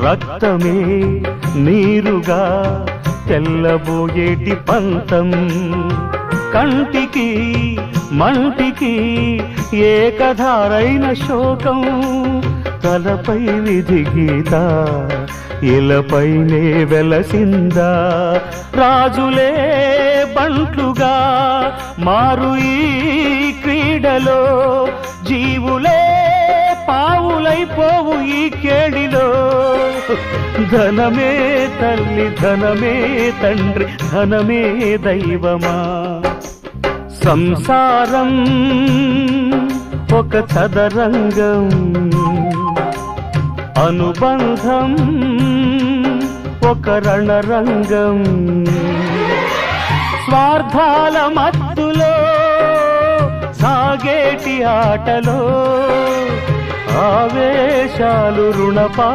రక్తమే నీరుగా తెల్లబోయేటి పంతం, కంటికి మంటికి ఏకధారైన శోకం, తలపై విధి గీత ఇలపైనే వెలసిందా, రాజులే బంట్లుగా మారు ఈ క్రీడలో, జీవులే పావులైపోవు ఈ కేడిలో, ధనమే తల్లి ధనమే తండ్రి ధనమే దైవమా, సంసారం ఒక చదరంగం, అనుబంధం ఒక రణరంగం, స్వార్థాల మత్తులో సాగేటి ఆటలో ఆవేశాలు రుణపా